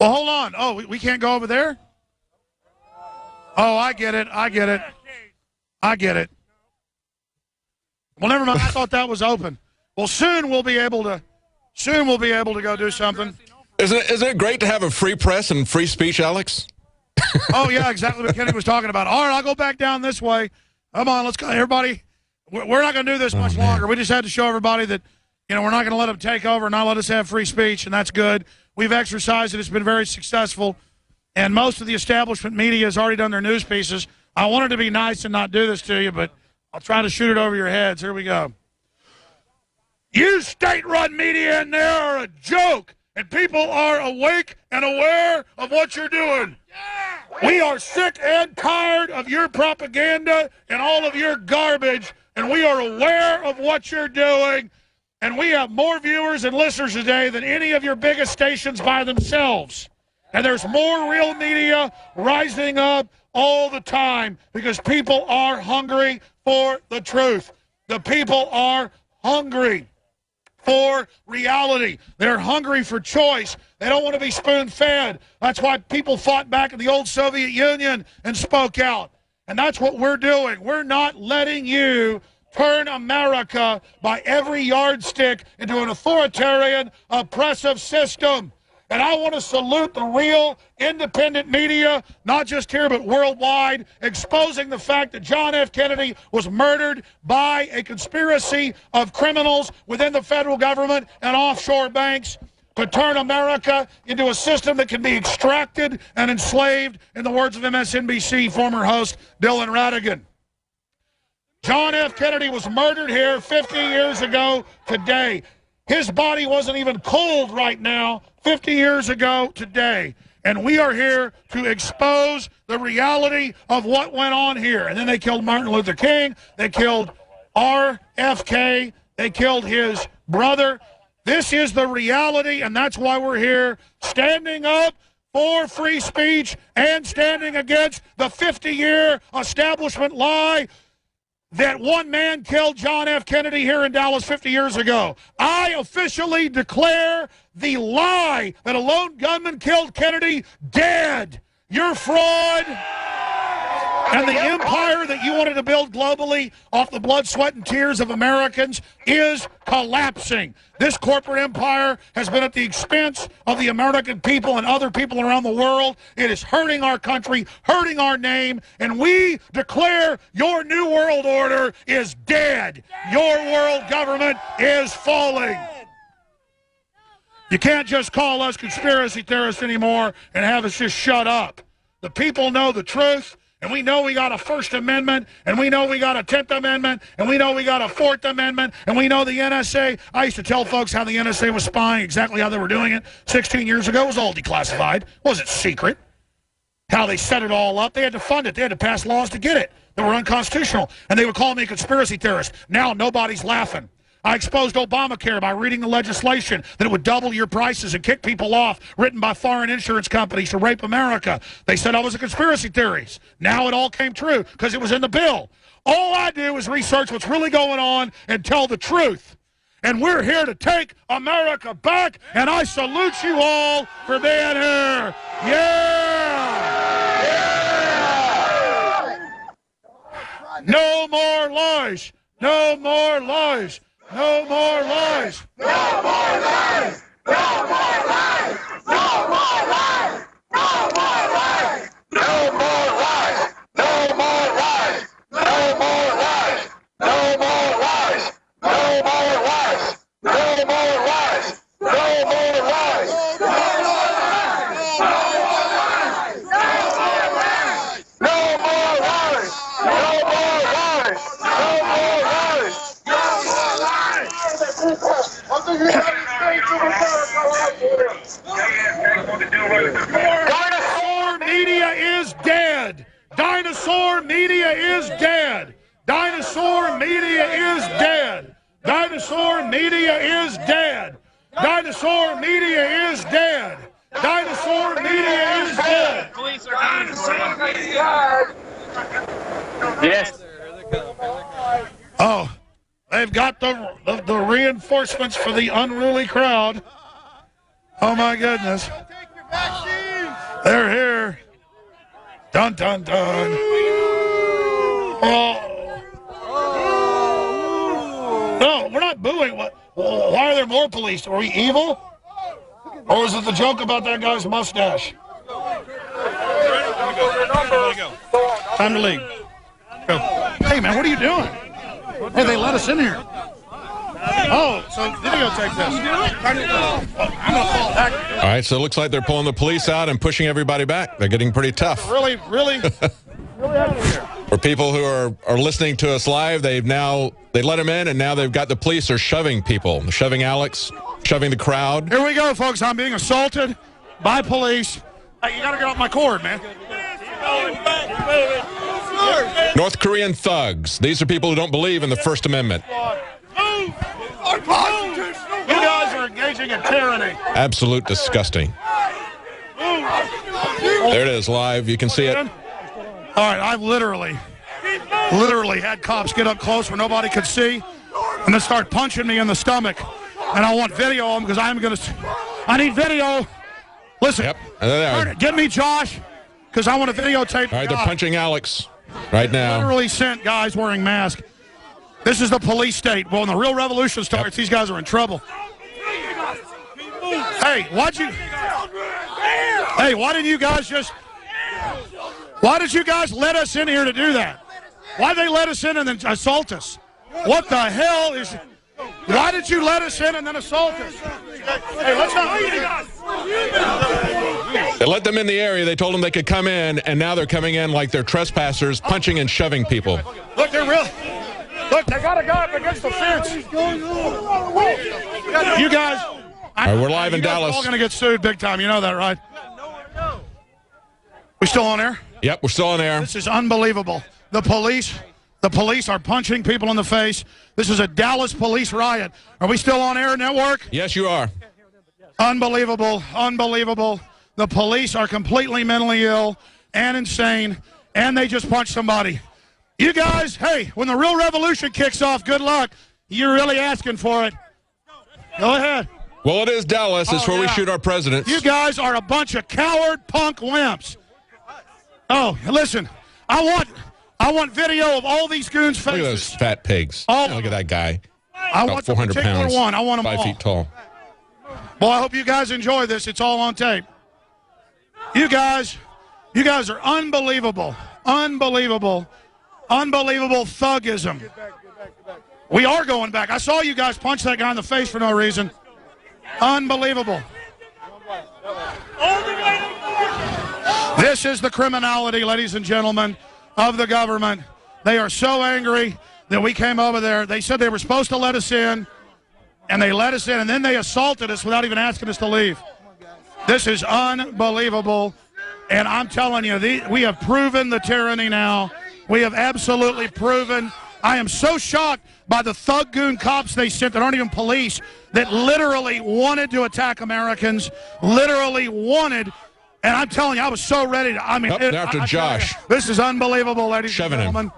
Well, hold on. Oh, we can't go over there? Oh, I get it. I get it. I get it. Well, never mind. I thought that was open. Well, soon we'll be able to go do something. Isn't it great to have a free press and free speech, Alex? Oh, yeah, exactly what Kenny was talking about. All right, I'll go back down this way. Come on, let's go. Everybody, we're not going to do this much longer. We just had to show everybody that, we're not going to let them take over and not let us have free speech, and that's good. We've exercised it. It's been very successful, and most of the establishment media has already done their news pieces. I wanted to be nice and not do this to you, but I'll try to shoot it over your heads. Here we go. You state-run media in there are a joke, and people are awake and aware of what you're doing. We are sick and tired of your propaganda and all of your garbage, and we are aware of what you're doing, and we have more viewers and listeners today than any of your biggest stations by themselves. And there's more real media rising up all the time because people are hungry for the truth. The people are hungry for reality. They're hungry for choice. They don't want to be spoon-fed. That's why people fought back in the old Soviet Union and spoke out. And that's what we're doing. We're not letting you turn America by every yardstick into an authoritarian, oppressive system. And I want to salute the real independent media, not just here but worldwide, exposing the fact that John F. Kennedy was murdered by a conspiracy of criminals within the federal government and offshore banks to turn America into a system that can be extracted and enslaved, in the words of MSNBC former host Dylan Ratigan. John F. Kennedy was murdered here 50 years ago today. His body wasn't even cold right now 50 years ago today. And we are here to expose the reality of what went on here. And then they killed Martin Luther King. They killed RFK. They killed his brother. This is the reality, and that's why we're here standing up for free speech and standing against the 50-year establishment lie that one man killed John F. Kennedy here in Dallas 50 years ago. I officially declare the lie that a lone gunman killed Kennedy dead. You're fraud. And the empire that you wanted to build globally off the blood, sweat, and tears of Americans is collapsing. This corporate empire has been at the expense of the American people and other people around the world. It is hurting our country, hurting our name, and we declare your new world order is dead. Your world government is falling. You can't just call us conspiracy theorists anymore and have us just shut up. The people know the truth. And we know we got a First Amendment, and we know we got a 10th Amendment, and we know we got a 4th Amendment, and we know the NSA. I used to tell folks how the NSA was spying, exactly how they were doing it 16 years ago. It was all declassified. It wasn't secret. How they set it all up. They had to fund it. They had to pass laws to get it that were unconstitutional. And they would call me a conspiracy theorist. Now nobody's laughing. I exposed Obamacare by reading the legislation that it would double your prices and kick people off, written by foreign insurance companies to rape America. They said I was a conspiracy theorist. Now it all came true because it was in the bill. All I do is research what's really going on and tell the truth. And we're here to take America back, and I salute you all for being here. Yeah! Yeah! No more lies. No more lies. No more lies! No more lies! No more lies! No more lies! No more lies! No more lies! No more lies! No more lies! No more lies! No more lies! No more lies! No more lies! No more lies! No more lies! No more lies! No more lies! No more lies! Of the United States of America. Dinosaur media is dead. Dinosaur media is dead. Dinosaur media is dead. Dinosaur media is dead. Dinosaur media is dead. Dinosaur media is dead. Police are dinosaur media. Yes. Oh. They've got the reinforcements for the unruly crowd. Oh, my goodness. They're here. Dun, dun, dun. Oh. No, we're not booing. Why are there more police? Are we evil? Or is it the joke about that guy's mustache? Time to leave. Go. Hey, man, what are you doing? Hey, they let us in here. Oh, so videotape this. I'm going to fall back. All right, so it looks like they're pulling the police out and pushing everybody back. They're getting pretty tough. Really For people who are listening to us live, they let them in, and now they've got the police are shoving people. They're shoving Alex, shoving the crowd. Here we go, folks. I'm being assaulted by police. Hey, you got to get off my cord, man. North Korean thugs. These are people who don't believe in the First Amendment. You guys are engaging in tyranny. Absolute disgusting. There it is, live. You can see it. All right, I've literally had cops get up close where nobody could see and then start punching me in the stomach. And I want video of them because I need video. Listen, yep. Get me Josh because I want to videotape. All right, they're punching Alex right now. Literally sent guys wearing masks. This is the police state. Well, when the real revolution starts, these guys are in trouble. Hey, why did you guys let us in here to do that? Why'd they let us in and then assault us? What the hell is... Why did you let us in and then assault us? Hey, let's not... They let them in the area. They told them they could come in, and now they're coming in like they're trespassers, punching and shoving people. Look, they're real... Look, they got a guy up against the fence. You guys... All right, we're live in Dallas. We're all going to get sued big time. You know that, right? We still on air? Yep, we're still on air. This is unbelievable. The police are punching people in the face. This is a Dallas police riot. Are we still on air, network? Yes, you are. Unbelievable. Unbelievable. The police are completely mentally ill and insane, and they just punched somebody. You guys, hey, when the real revolution kicks off, good luck. You're really asking for it. Go ahead. Well, it is Dallas. It's where we shoot our presidents. You guys are a bunch of coward punk wimps. Oh, listen, I want video of all these goons' faces. Look at those fat pigs. Look at that guy. I want 400 pounds. one. I want them 5 feet tall. Well, I hope you guys enjoy this. It's all on tape. You guys are unbelievable. Unbelievable thuggism. We are going back. I saw you guys punch that guy in the face for no reason. Unbelievable. This is the criminality, ladies and gentlemen, of the government. They are so angry that we came over there. They said they were supposed to let us in, and they let us in, and then they assaulted us without even asking us to leave. This is unbelievable, and I'm telling you, we have proven the tyranny now. We have absolutely proven. I am so shocked by the thug goon cops they sent that aren't even police, that literally wanted to attack Americans, literally wanted. And I'm telling you, I was so ready to. I mean, after Josh. This is unbelievable, ladies Shoving and gentlemen.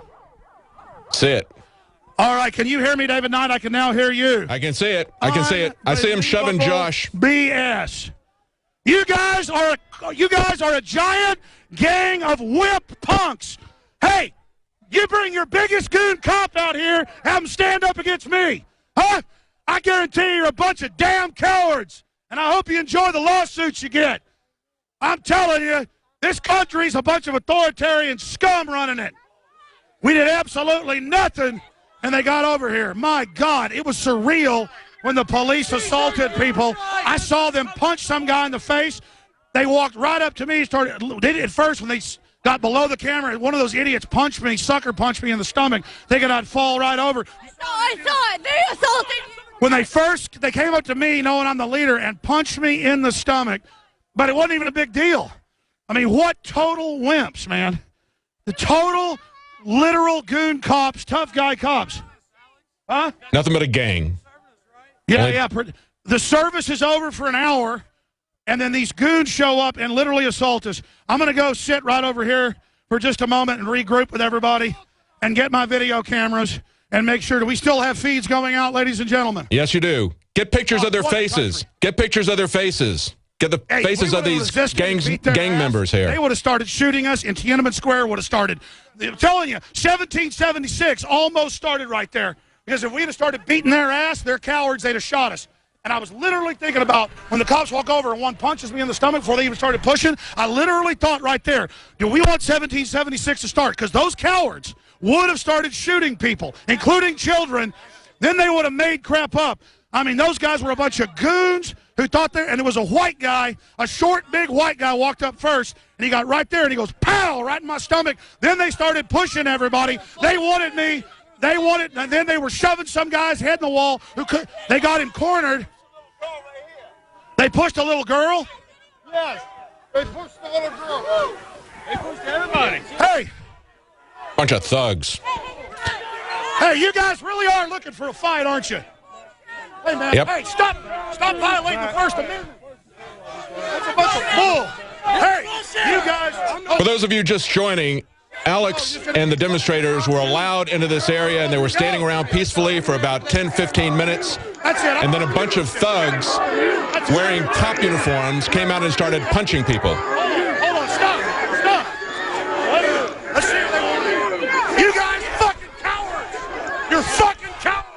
See it. All right, can you hear me, David Knight? I can now hear you. I can see it. I can see it. I see him shoving Josh. BS. You guys are a giant gang of whip punks. Hey, you bring your biggest goon cop out here, have him stand up against me. Huh? I guarantee you're a bunch of damn cowards. And I hope you enjoy the lawsuits you get. I'm telling you, this country's a bunch of authoritarian scum running it. We did absolutely nothing, and they got over here. My God, it was surreal when the police assaulted people. I saw them punch some guy in the face. They walked right up to me. They did it first when they got below the camera. One of those idiots punched me, sucker punched me in the stomach, thinking I'd fall right over. I saw it. They assaulted you. When they came up to me knowing I'm the leader and punched me in the stomach, but it wasn't even a big deal. I mean, what total wimps, man. The total, literal goon cops, tough guy cops. Huh? Nothing but a gang. Yeah. The service is over for an hour, and then these goons show up and literally assault us. I'm going to go sit right over here for just a moment and regroup with everybody and get my video cameras and make sure. Do we still have feeds going out, ladies and gentlemen? Yes, you do. Get pictures of their faces. Get pictures of their faces. get the faces of these gang members here. They would have started shooting us, and Tiananmen Square would have started. I'm telling you, 1776 almost started right there. Because if we'd have started beating their ass, they're cowards, they'd have shot us. And I was literally thinking about when the cops walk over and one punches me in the stomach before they even started pushing, I literally thought right there, do we want 1776 to start? Because those cowards would have started shooting people, including children. Then they would have made crap up. I mean, those guys were a bunch of goons who thought they, and it was a white guy, a short, big white guy walked up first, and he got right there, and he goes, pow, right in my stomach. Then they started pushing everybody. They wanted me. They wanted, and then they were shoving some guy's head in the wall. They got him cornered. They pushed a little girl. Yes, they pushed the little girl. They pushed everybody. Hey. Bunch of thugs. Hey, you guys really are looking for a fight, aren't you? Hey, man. Yep. Hey, stop violating the First Amendment. That's a bunch of bull. Hey, you guys. For those of you just joining, Alex and the demonstrators were allowed into this area, and they were standing around peacefully for about 10-15 minutes. That's it. And then a bunch of thugs wearing cop uniforms came out and started punching people. Hold on, stop. Let's see what they want to do. You guys fucking cowards. You're fucking cowards.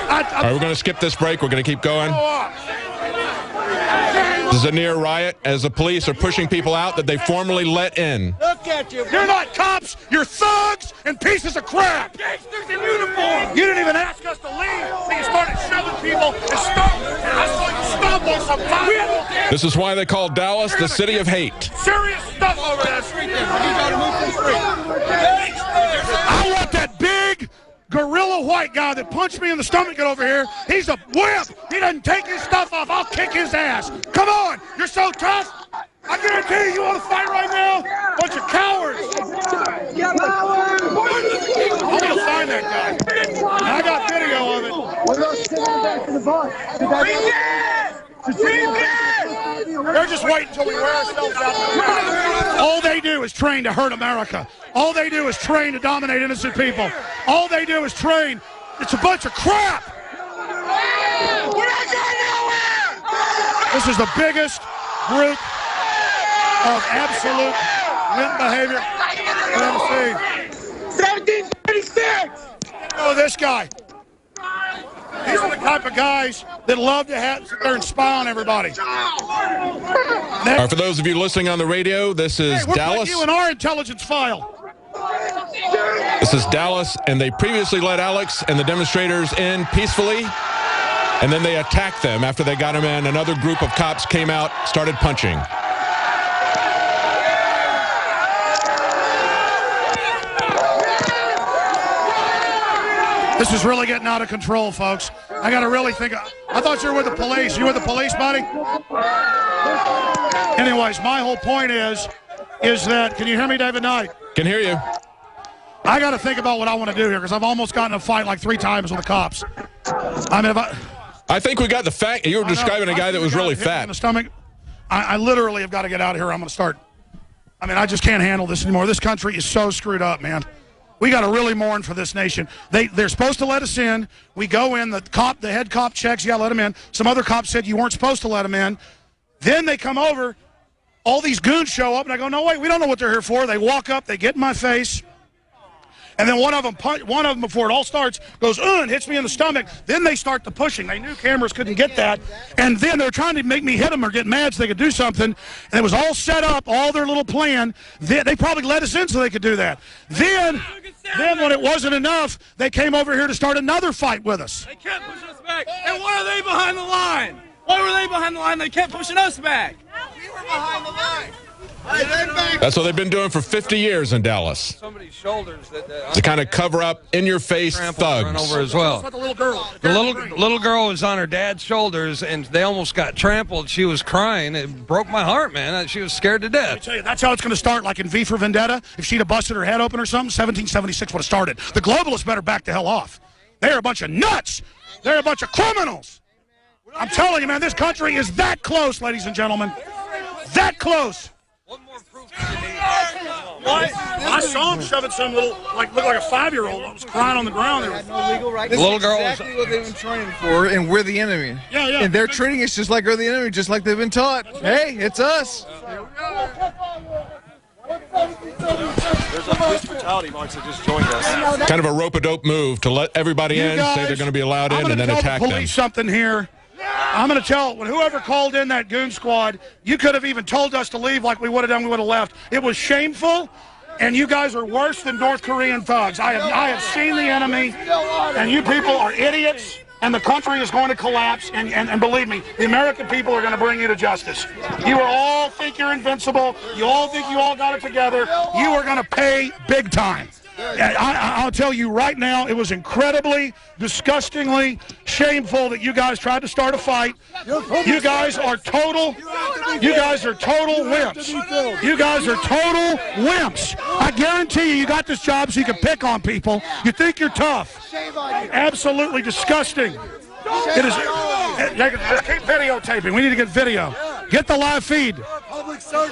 All right, we're going to skip this break. We're going to keep going. This is a near riot as the police are pushing people out that they formerly let in. Look at you. You're not cops. You're thugs and pieces of crap. Gangsters in uniform. You didn't even ask us to leave. So you started shoving people and stomping. I saw you stomp on some people. This is why they call Dallas the city of hate. Serious stuff over that street there. You got to move to the street. I want that big gorilla white guy that punched me in the stomach get over here. He's a wimp. He doesn't take his stuff off. I'll kick his ass. Come on. You're so tough. I guarantee you want to fight right now? Bunch of cowards. I'm going to find that guy. And I got video of it. They're just waiting until we wear ourselves out. All they do is train to hurt America. All they do is train to dominate innocent people. All they do is train. It's a bunch of crap. We're not going nowhere. This is the biggest group of absolute wimp behavior I've ever seen. 1736. Oh, this guy. These are the type of guys that love to sit there and spy on everybody. All right, for those of you listening on the radio, this is We're Dallas. putting you in our intelligence file. This is Dallas, and they previously let Alex and the demonstrators in peacefully, and then they attacked them after they got him in. Another group of cops came out, started punching. This is really getting out of control, folks. I got to really think. I thought you were with the police. You with the police, buddy? Anyways, my whole point is that, can you hear me, David Knight? Can hear you. I got to think about what I want to do here because I've almost gotten in a fight like 3 times with the cops. I mean, I think we got the fact. You were describing a guy that was really fat. In the stomach. I literally have got to get out of here. I'm going to start. I mean, I just can't handle this anymore. This country is so screwed up, man. We got to really mourn for this nation. They're supposed to let us in. We go in. The head cop checks. Yeah, let them in. Some other cops said you weren't supposed to let them in. Then they come over. All these goons show up, and I go, no, wait, we don't know what they're here for. They walk up. They get in my face. And then one of them, before it all starts, goes, and hits me in the stomach. Then they start the pushing. They knew cameras couldn't get that. And then they're trying to make me hit them or get mad so they could do something. And it was all set up, all their little plan. They probably let us in so they could do that. Then when it wasn't enough, they came over here to start another fight with us. They kept pushing us back. And why are they behind the line? Why were they behind the line? They kept pushing us back. We were behind the line. That's what they've been doing for 50 years in Dallas. Somebody's shoulders To kind of cover up in-your-face run thugs. over as well. That's the little girl. The little girl was on her dad's shoulders, and they almost got trampled. She was crying. It broke my heart, man. She was scared to I death. tell you, that's how it's going to start, like in V for Vendetta. If she'd have busted her head open or something, 1776 would have started. The globalists better back the hell off. They're a bunch of nuts. They're a bunch of criminals. I'm telling you, man, this country is that close, ladies and gentlemen. That close. One more proof you need. I saw him shoving some little, looked like a 5-year-old. I was crying on the ground. The little girl was exactly what they've been training for, and we're the enemy. Yeah. And they're treating us just like we're the enemy, just like they've been taught. Hey, it's us. There's a police brutality march that just joined us. Kind of a rope-a-dope move to let everybody in, say they're going to be allowed in, and then attack them. I'm going to tell the police something here. I'm going to tell whoever called in that goon squad, you could have even told us to leave like we would have done. We would have left. It was shameful, and you guys are worse than North Korean thugs. I have seen the enemy, and you people are idiots, and the country is going to collapse, and believe me, the American people are going to bring you to justice. You all think you're invincible. You all think you all got it together. You are going to pay big time. I'll tell you right now, it was incredibly, disgustingly shameful that you guys tried to start a fight. You guys are total wimps. You guys are total wimps. I guarantee you got this job so you can pick on people. You think you're tough. Absolutely disgusting. It is. Just keep videotaping. We need to get video. Get the live feed.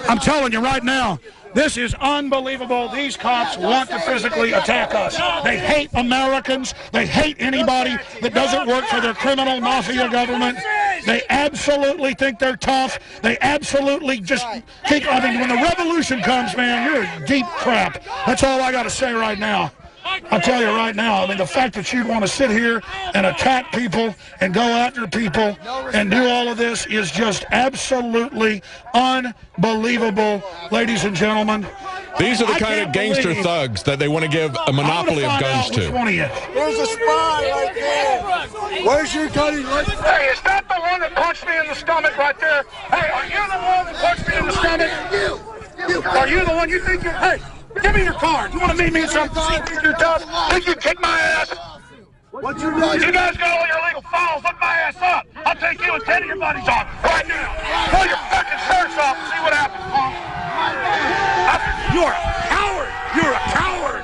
I'm telling you right now. This is unbelievable. These cops want to physically attack us. They hate Americans. They hate anybody that doesn't work for their criminal mafia government. They absolutely think they're tough. They absolutely just think, when the revolution comes, man, you're a deep crap. That's all I got to say right now. I'll tell you right now, the fact that you'd want to sit here and attack people and go after people and do all of this is just absolutely unbelievable, ladies and gentlemen. These are the kind of gangster thugs that they want to give a monopoly of guns to. There's a spy right there. Where's your gun? Hey, is that the one that punched me in the stomach right there? Hey, are you the one that punched me in the stomach? Are you the one you think you're... Hey, give me your card. You want to meet me in some... Think you're tough? Think you kick my ass? What you doing? You guys got all your illegal files. Look my ass up. I'll take you and 10 of your buddies on right now. Pull your fucking shirts off and see what happens, punk. You're a coward. You're a coward.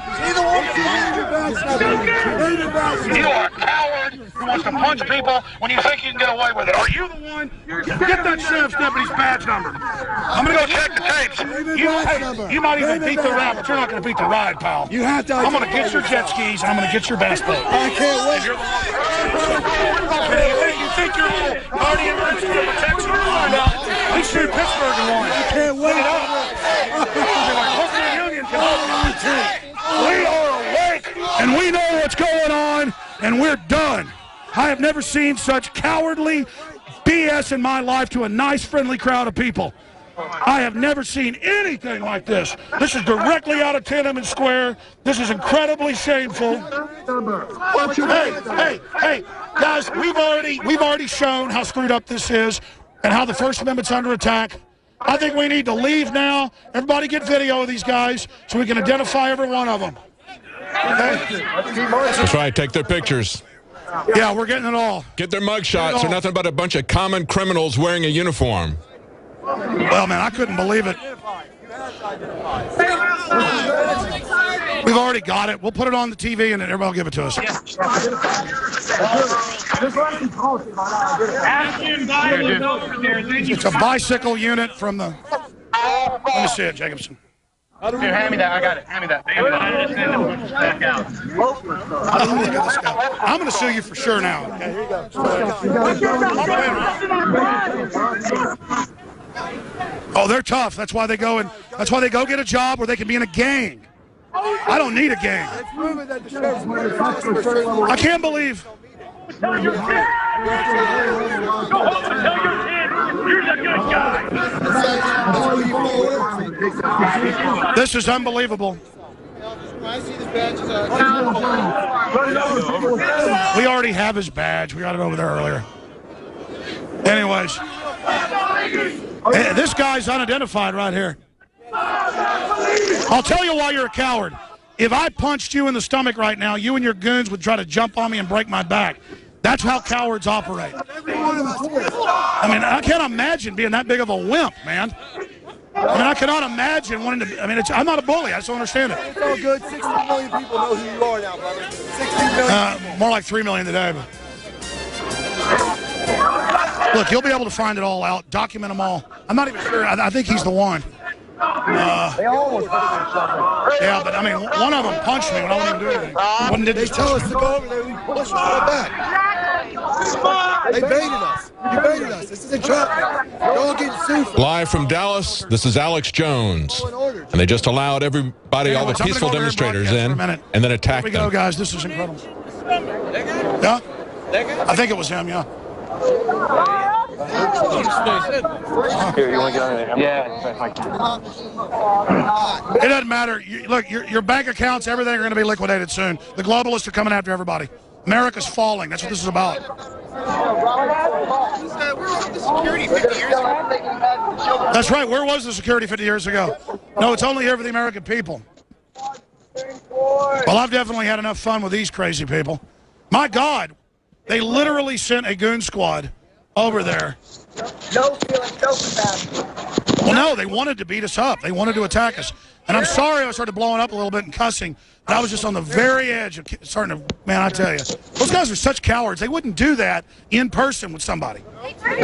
You are a coward who wants to punch people when you think you can get away with it. Are you the one? Get that Sheriffs Deputies badge number. I'm going to go check the tapes. You might even beat the rap, but you're not going to beat the ride, pal. You have to. I'm going to get your jet skis, and I'm going to get your bass boat. I can't wait. You think you're a little guardian angel that protects you? At least you're in Pittsburgh and won. I can't wait. We are awake, and we know what's going on, and we're done. I have never seen such cowardly BS in my life to a nice, friendly crowd of people. I have never seen anything like this. This is directly out of Tiananmen Square. This is incredibly shameful. Hey, guys, we've already shown how screwed up this is and how the First Amendment's under attack. I think we need to leave now. Everybody get video of these guys so we can identify every one of them. Okay? That's right. Take their pictures. Yeah, we're getting it all. Get their mug shots. They're nothing but a bunch of common criminals wearing a uniform. Well, man, I couldn't believe it. We've already got it. We'll put it on the TV and then everybody will give it to us. It's a bicycle unit from the... Let me see it, Jacobson. Here, hand me that. I got it. Hand me that. Back out. I'm going to sue you for sure now. Okay, here you go. Oh, they're tough. That's why they go and get a job where they can be in a gang. I don't need a gang. I can't believe. This is unbelievable. We already have his badge. We got it over there earlier. Anyways, this guy's unidentified right here. I'll tell you why you're a coward. If I punched you in the stomach right now, you and your goons would try to jump on me and break my back. That's how cowards operate. I mean, I can't imagine being that big of a wimp, man. I mean, I cannot imagine wanting to. I mean, I'm not a bully. I just don't understand it. It's all good. 60 million people know who you are now, brother. 60 million. More like 3 million today. But. Look, you'll be able to find it all out, document them all. I'm not even sure. I think he's the one. Yeah, but I mean, one of them punched me when I wasn't even doing anything. They tell us to go over there, we push us right back. They baited us. You baited us. This is entrapment. You're all getting sued for Live from Dallas, this is Alex Jones. And they just allowed everybody, all the peaceful demonstrators in, and then attacked them. Here we go, guys. This is incredible. Yeah? I think it was him, yeah. Here, you want to get on there? Yeah. It doesn't matter. Look, your bank accounts, everything are going to be liquidated soon. The globalists are coming after everybody. America's falling. That's what this is about. That's right. Where was the security 50 years ago? No, it's only here for the American people. Well, I've definitely had enough fun with these crazy people. My God, they literally sent a goon squad over there. No feeling so bad. Well, no, they wanted to beat us up. They wanted to attack us. And I'm sorry I started blowing up a little bit and cussing, but I was just on the very edge of starting to, man, I tell you. Those guys are such cowards. They wouldn't do that in person with somebody.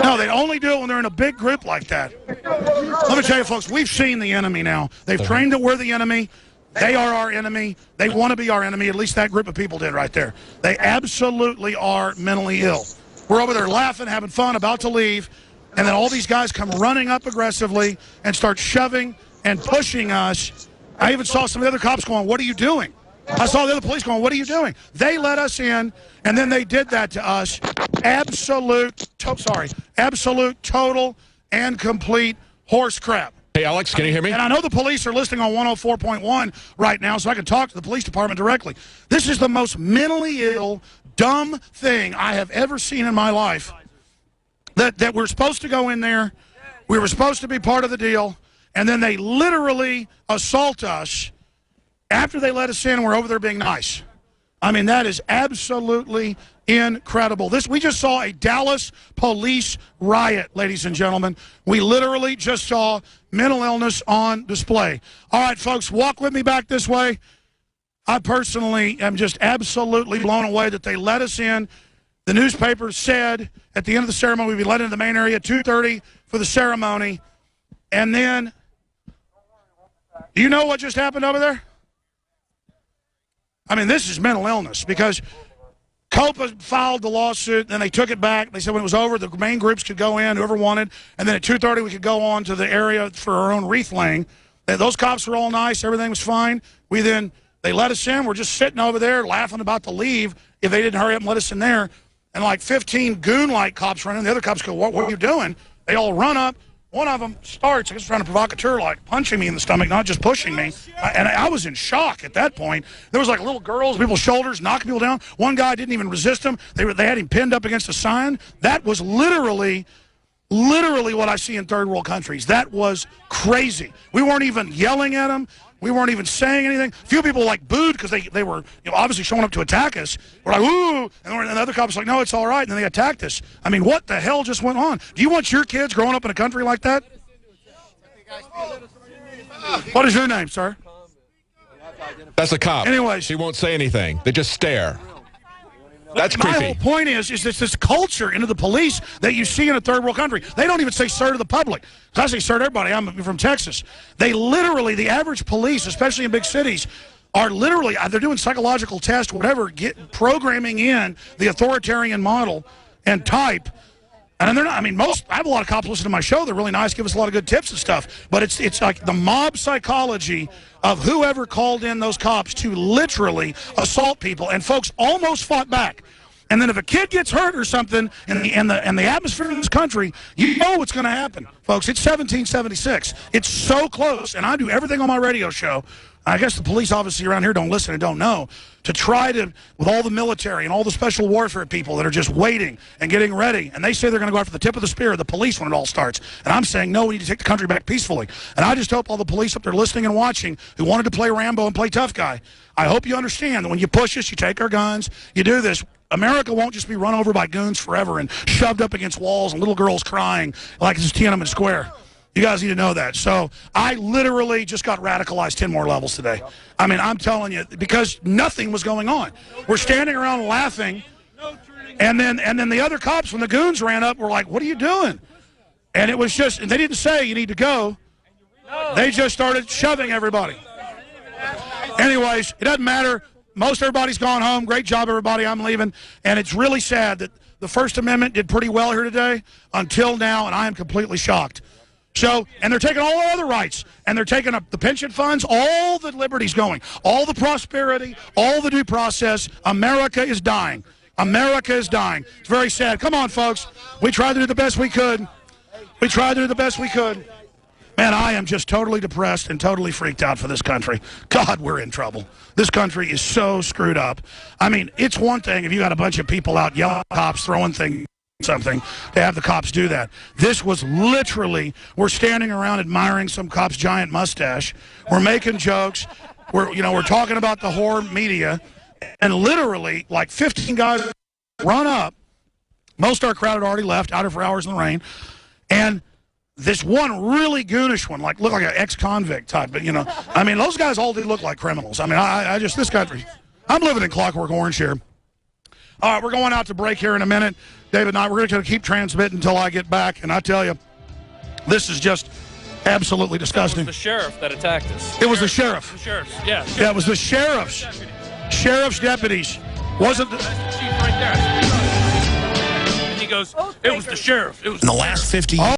No, they only do it when they're in a big group like that. Let me tell you, folks, we've seen the enemy now. They've trained that we're the enemy. They are our enemy. They want to be our enemy. At least that group of people did right there. They absolutely are mentally ill. We're over there laughing, having fun, about to leave, and then all these guys come running up aggressively and start shoving and pushing us. I even saw some of the other cops going, "What are you doing?" I saw the other police going, "What are you doing?" They let us in, and then they did that to us. Absolute, total, and complete horse crap. Hey, Alex, can you hear me? And I know the police are listening on 104.1 right now, so I can talk to the police department directly. This is the most mentally ill, dumb thing I have ever seen in my life. That we're supposed to go in there, we were supposed to be part of the deal, and then they literally assault us after they let us in and we're over there being nice. I mean, that is absolutely incredible. We just saw a Dallas police riot, ladies and gentlemen. We literally just saw mental illness on display. All right, folks, walk with me back this way. I personally am just absolutely blown away that they let us in. The newspaper said at the end of the ceremony we'd be let into the main area at 2:30 for the ceremony. And then, do you know what just happened over there? I mean, this is mental illness because COPA filed the lawsuit, then they took it back. They said when it was over, the main groups could go in, whoever wanted, and then at 2:30 we could go on to the area for our own wreath laying. Those cops were all nice. Everything was fine. They let us in. We're just sitting over there laughing about to leave if they didn't hurry up and let us in there. And like 15 goon-like cops run in. The other cops go, what are you doing? They all run up. One of them starts, I guess, trying to provocateur, like punching me in the stomach, not just pushing me. And I was in shock at that point. There was like little girls, people's shoulders, knocking people down. One guy didn't even resist him. They had him pinned up against a sign. That was literally what I see in third world countries. That was crazy. We weren't even yelling at them. We weren't even saying anything. A few people like booed because they were obviously showing up to attack us. We're like, ooh, and the other cops were like, no, it's all right. And then they attacked us. I mean, what the hell just went on? Do you want your kids growing up in a country like that? What is your name, sir? That's a cop. Anyways. He won't say anything. They just stare. That's creepy. My whole point is this culture into the police that you see in a third world country. They don't even say sir to the public. I say sir to everybody. I'm from Texas. They literally, the average police, especially in big cities, are literally, they're doing psychological tests, whatever, programming in the authoritarian model and type. And they're not, I mean, I have a lot of cops listen to my show. They're really nice, give us a lot of good tips and stuff. But it's like the mob psychology of whoever called in those cops to literally assault people. And folks almost fought back. And then if a kid gets hurt or something in the atmosphere of this country, you know what's going to happen. Folks, it's 1776. It's so close. And I do everything on my radio show. I guess the police obviously around here don't listen and don't know, to try to, with all the military and all the special warfare people that are just waiting and getting ready, and they say they're going to go after the tip of the spear of the police when it all starts. And I'm saying, no, we need to take the country back peacefully. And I just hope all the police up there listening and watching who wanted to play Rambo and play tough guy, I hope you understand that when you push us, you take our guns, you do this. America won't just be run over by goons forever and shoved up against walls and little girls crying like it's Tiananmen Square. You guys need to know that. So I literally just got radicalized 10 more levels today. I mean, I'm telling you, because nothing was going on. We're standing around laughing, and then the other cops, when the goons ran up, were like, what are you doing? And it was just, and they didn't say you need to go. They just started shoving everybody. Anyways, it doesn't matter. Most everybody's gone home. Great job, everybody. I'm leaving. And it's really sad that the First Amendment did pretty well here today until now, and I am completely shocked. So, and they're taking all our other rights, and they're taking up the pension funds, all the liberties going, all the prosperity, all the due process. America is dying. America is dying. It's very sad. Come on, folks. We tried to do the best we could. We tried to do the best we could. Man, I am just totally depressed and totally freaked out for this country. God, we're in trouble. This country is so screwed up. I mean, it's one thing if you got a bunch of people out yelling at cops, throwing things, something, to have the cops do that. This was literally, we're standing around admiring some cop's giant mustache. We're making jokes. We're talking about the whore media. And literally, like 15 guys run up. Most of our crowd had already left, out for hours in the rain. And this one really goonish one, looked like an ex-convict type, but, I mean, those guys all did look like criminals. I mean, I just, this country, I'm living in Clockwork Orange here. All right, we're going out to break here in a minute. David and I, we're going to keep transmitting until I get back, and I tell you, this is just absolutely disgusting. It was the sheriff that attacked us. It was the sheriff. The sheriffs, yeah. Yeah, it was the sheriffs. Sheriff's deputies. Wasn't the... That's the chief right there. And he goes, it was the sheriff. It was in the last 50 years.